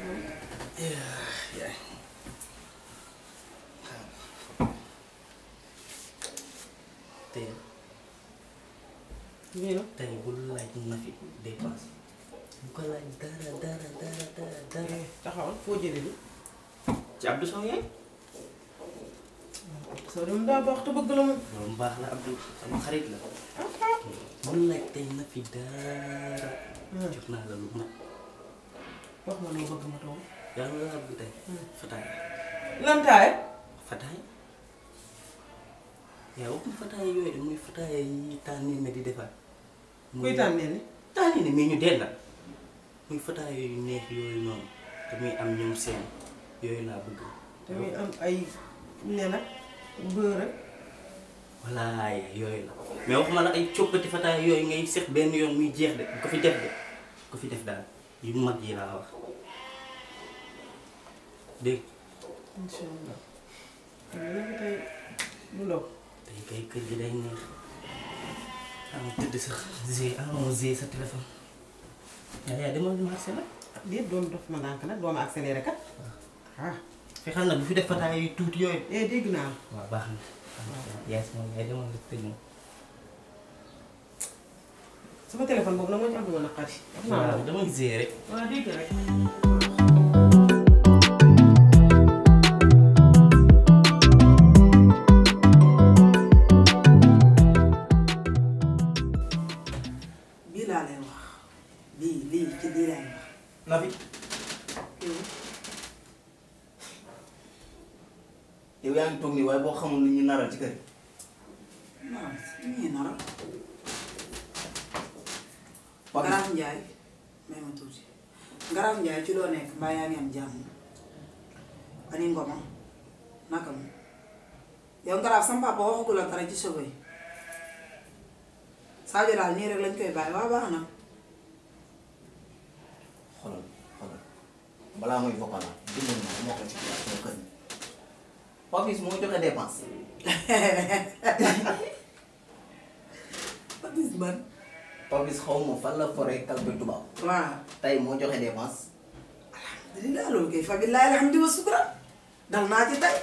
Ya. Tey. Nii la. Tey bul laaj na fi dépense. Bu ko laaj dara. taxawal foo jëlee bi. Ci Abdou Sow yaay. soo dem daa baax te bëgg la moom. Loolu mbaax la Abdou sama xarit la. Bul laaj tey na fi dara. Jox naa la lu mat. wax ma loo bëgg ma toog. Yaa ngi la bëgg tey. Fataay. Lantaay. Fataay. Yaa waxuma fataay yooyu de muy fataay yi tànnee ne di defar. kuy tànnee ni. tànnee ne mais ñu denda muy fataay yu neex yooyu noonu te muy am ñoom seen yooyu laa bëgg. te muy am ay nen ak beurre ak. walaay yooyu la mais waxuma la ay coppati fataay yooyu ngay seet benn yoon muy jeex de ko fi def de ko fi def daal yu mag yi laa wax dégg incha allah. léegi tey lu ndaw. tey kay kër gi day neex am tëdd sax g sa téléphone yaa demal marché nag déet doon dof ma ndànk nag doo ma accéléré kat. ah. fexeel na bu fi def fataay yu tuuti yooyu. dégg naa la. waaw baax na. yes moom yaay demal nga tëj moom. sama téléphone boobu nag moo ci am lu ma naqari. waaw dama gisee rek. waaw dégg rek. bii laa lay wax lii ci lii lay wax. Nafi. yow yaa ngi toog nii waaye boo xamul lu ñu naral ci kër gi. waaw li ñuy naral. Papi Ngaraaf Njaay may ma tuuti Ngaraaf Njaay ci loo nekk mbaa yaa ngi am jàmm ani ngoma naka mu yow Ngaraaf sama papa waxagul la dara ci sobo yi Sadio daal nii rek lañ koy bàyyi waa baax na. xoolal balaa muy vocal dimbali ma moo ko ci sama kër gi. Papis moo joxe dépense. Papis man. Papis xaw ma fan la foree kalpe tubaab. waaw. tey moo joxe dépense. alhamdulilah loolu kay fa billahi alhamdu wa sukra dal naa ci tey.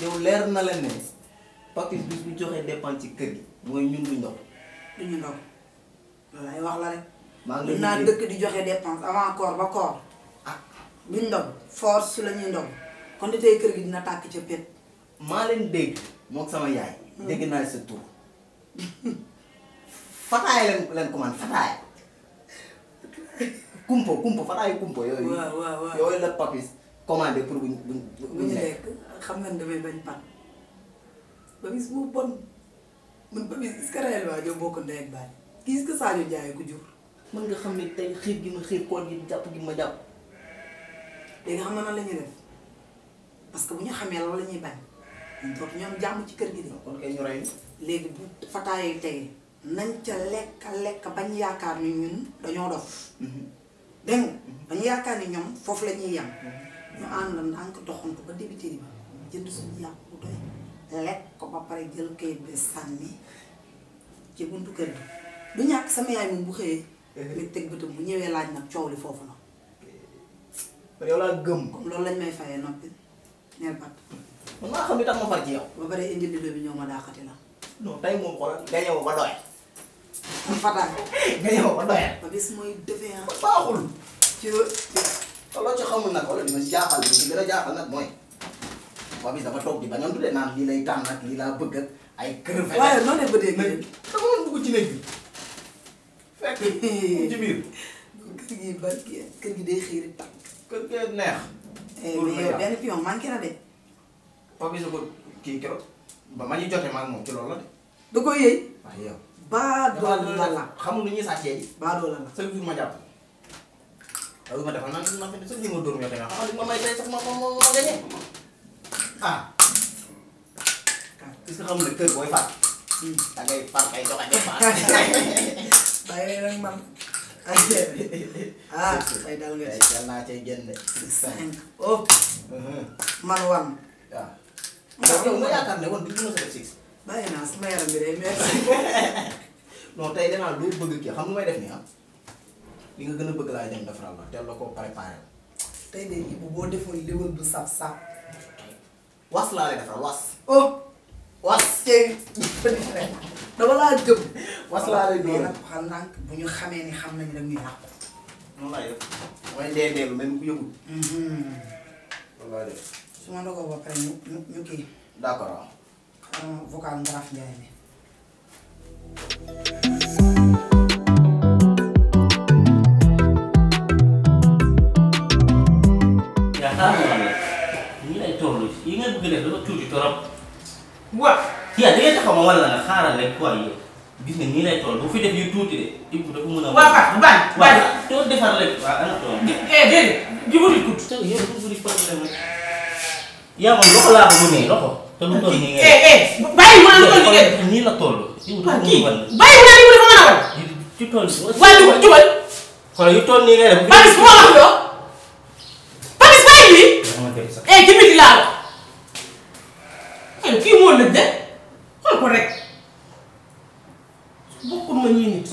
yow leer na leen ne Papis bis bu joxe dépense ci kër gi mooy ñun duñ ndox. du ñu ndox loolu ay wax la rek. maa ngi du naa dëkk di joxe dépense avant koor ba koor. ah duñ ndox force su la ñuy ndox kon de tey kër gi dina tàkk ca pet. maa leen dégg moom sama yaay. dégg naa sa tur. fataay leen commande fataay. kumpo fataay kumpo yooyu. waaw yooyu la Papis commandé pour bu ñu lekk xam nga ne damay bañ pan. Papis bu bon man Papis est-ce que réellement ñoo bokk ndey ak baay kii est-ce que Sadio Ndiaye ko jur. mën nga xam ne tey xiir gi ma xiir koor gi jàpp gi ma jàpp. léegi xam nga nan la ñuy def parce que bu ñu xamee loolu la ñuy bañ ñun dootu ñu am jàmm ci kër gi de. kon kay ñu rey ni. léegi bu fataayee tege nañ ca lekk bañ yaakaar ni ñun dañoo dof dégg nga bañ yaakaar ni ñoom foofu la ñuy yem ñu ànd ndànk doxantu ba débiteri ba jënd suñu yàpp bu doy lekk ko ba pare jël kayit bi sànni ci buntu kër gi du ñàkk sama yaay moom bu xëyee mi teg bëtam bu ñëwee laaj nag coow li foofu na yow laa gëm. comme loolu lañ may fayee noppi neel bat man maa xam li tax ma far ci yow. ba pare indi lido bi ñëw ma daaxati la non tey moom xoolal nga ñëw ba doy. am fataay nga ñëw ba doy. ba bis mooy defee baaxul. ci loo ci xamul nag wala li ma si jaaxal li ma si gën a jaaxal nag mooy Papis dafa toog di bañoon de naan lii lay tànn nag lii laa bëgg ak ay kër. waaye noonu la bëggee mais dama doon dugg ci néeg bi fekk mu ci biir. kër gi barki kër gi day xiiri tànk. kër gee neex. mais yow benn pion manqué na de. Papis ko kii keroog ba ma ñu jotee ma ak moom ci loolu la de. da koy yëy. waaw yow. baadoola la xamul lu ñuy sàccee ji. baadoola la. chaque jour ma jàpp. waaw ma defal naan ma fi chaque jour ma dóor ma xëy na ma may tey sax ma gañe. ah. est-ce que xam nga kër booy faat. da ngay faat ay dox ay faat. bàyyi nag man. ah ay dal nga ci. yal naa cay génne. 5 oh. man wan. waaw. yow nga yaakaar ne woon du ñu mës a def 6. bàyyi naa sama yaram bi day merci. non tey danaa loo bëgg kii xam nga may def nii ah. li nga gën a bëgg laay dem defaral la teel la koo préparé. tey de Ibou boo defoon léwal bu saf-saf. was laa lay defaral was. oh was tey dama laa jëm. was laa lay doon nag waxal ndànk bu ñu xamee ni xam nañ rek ñu yàqu. noonu laa yëg mooy dee lu mel ni ku yëgul. loolu laa def. su ma ndogoo ba pare ñu kii. d'accord waaw. vocal Ngaraf Ndiaye mi. yaa xam nga lan la ñi lay toll yi nga bëgg def dafa tuuti torop. waaw. yaa da ngay taxaw ma wala nga xaaral rek quoi yow gis nga nii lay toll bu fi def yu tuuti de Ibou dafa mën a. waaw baax waaw doo defar rek waaw ana tool. déedéet jubali kut. te yow dafa bëri problème rek. yaa moom loxo laa ko mënee loxo. te lu toll nii ngay bàyyi mu naan toll nii ngeen. nii la toll. Ibou dafa mën a wan. bàyyi mu naan Ibou dafa mën a wan. ci toll. waaw jubal. xoolal yu toll nii ngay def. Papis bu ma wax loo. Papis bàyyi lii. ci biti laa la. kii moo lëj de xool ko rek bokkul ma ñii nit.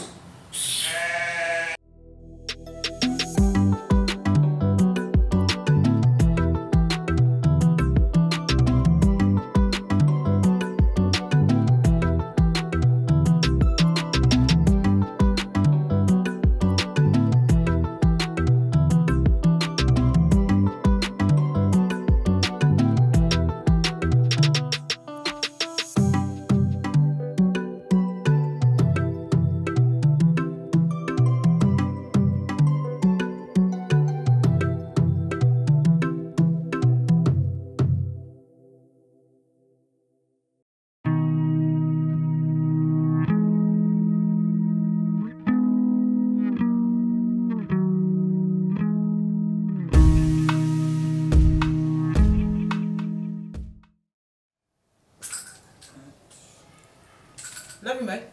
Nafi Mbaye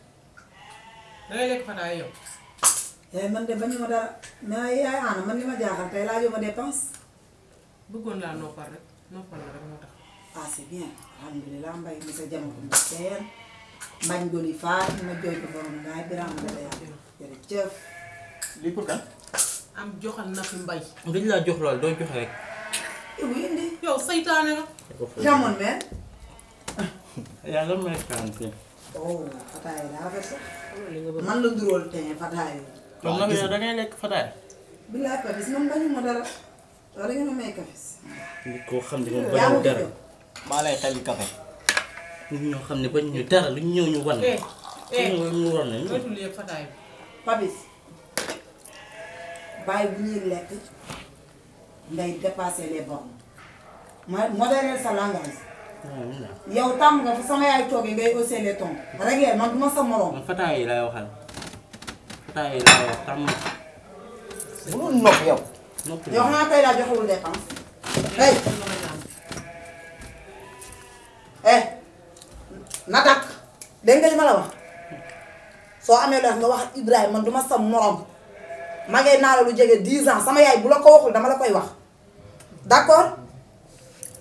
dangay lekk fataay yow. yaay man de bañu ma dara mais yaay Anna man li ma jaaxal tey laajoo ma dépense. bëggoon laa noppal rek noppal la rek moo tax. ah c'est bien alhamdulilah mbay mi sa jamono bi seen mbañ doli faat ma jooy ko borom ngaay biram la yàlla jërëjëf. lii pour kan. am joxal Nafi Mbaye. dañ laa jox lool doo joxe rek. Ibou indi. yow saytaane nga. jamono meen. yaa lan may kaan fii. oh fataay daa rafet sax. man la nduróol tey fataay. comme nag yow da ngay lekk fataay. billaay Papis man bañu ma dara. waaw da ngeen a may kafis. nit koo xam ne moom yaa bañu ma dara. ko maa lay xel café. nit ñoo xam ne bañu ñu dara lu ñu ñëw ñu wan. ñu war nañu. moytul yëpp fataay bi. Papis bàyyi bu ñuy lekk ngay dépasser les bornes modérer sa langage. yow tàmm nga fu sama yaay toogee ngay hausser les tons. rek man du ma sa morom. man fataay yi laay waxal. fataay yi laay wax tàmm. bu dul nopp yow. noppi yow xanaa tey laa joxewul dépense. hey na dakk dégg nga li ma la wax soo amee loo nga wax Ibrahima man du ma sa morom ma ngay naa la lu jege 10 ans sama yaay bu la ko waxul dama la koy wax d'accord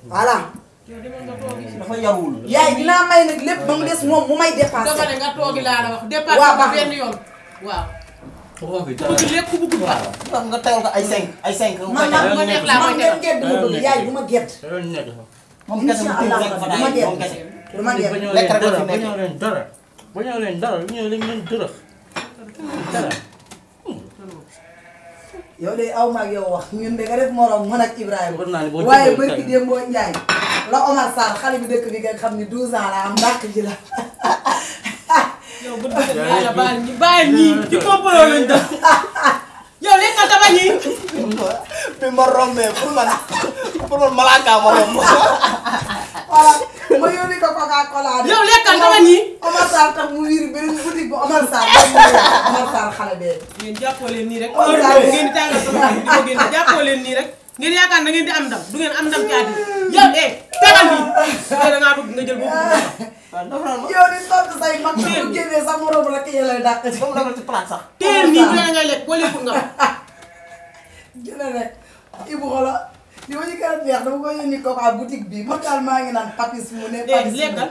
voilà. yow demal nga toogi. dafa yarul. yaay dinaa may nag lépp ba mu des moom mu may dépassé. dafa ne nga toogi laa la wax. waaw dépassé baax ko benn yoon. waaw. bëgg lépp ku bëgg baax. ndax nga teewal ko ay 5 ay 5. man ma neex laa koy ngeen gedd ma bëgg yaay bu ma gedd. moom kese mu incha tiim allah rek du ma fataay gedd moom kese. du ma gedd. lekk rek la fi nekk. bañoo leen dara. bañoo leen dara ñëw leen leen dërëx. dara. yow de aw ma ak yow wax ñun de nga def morom man ak Ibrahima. war naa ne boo waaye jëlee barki démb boo Njaay la Omar Sarr xale bi dëkk bi nga xam ni 12 ans la am ndàkk ji la. yow bu dee yàlla baal ñi bàyyi ñii ci complot lañ def. yow lekkal taba ñii. bi ma rombee pour man malaaka ma romb. voilà ma yónni ko Coca-Cola de. yow lekkal taba ñii. Omar Sarr tax mu wiiri beneen boutique bu Omar Sarr Omar Sarr xale bee. ngeen jàppoo leen nii rek. Oh, heure ngeen di tàngal sama di ko génne jàppoo leen nii rek. ngeen yaakaar na ngeen di am ndam du ngeen am ndam ci àddina yow tegal nii. yow da ngaa bëgg nga jël boobu. waaw dafa naan ma. yow di tontu say mag bu génnee sa morom la ki yële dàq ci. ba mu defal ci palaat sax. téer nii bu la ngay lekk boo lekkul nga wax. jëlee rek Ibou xola li ma ñu gën a neex dama ko yónni Coca boutique bi man daal maa ngi naan Papis mu ne. Papis mu ne lekkal.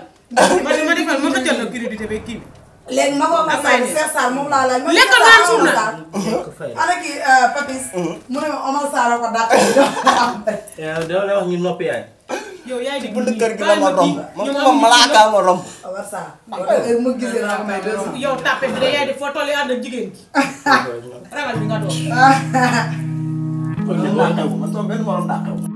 ma defal ma xëccal la crédit ba kii bi. léegi ma ko Omar Sarr Cheikh Sarr moom laa laaj. lekkal naan suuf na. ana kii Papis. mu ne ma Omar Sarr ko dàq. yow doo la wax ñu noppi yaay. yow yaay di buntu kër gi la ma romb ma malaaka ma romb. Omar Sarr. yow ma gisee naa ko may 200. yow tàppe bi de yaay di foo toll ànd ak jigéen ji. ragal bi nga doon. kon ñu dàqewu ma toog benn morom dàqewu.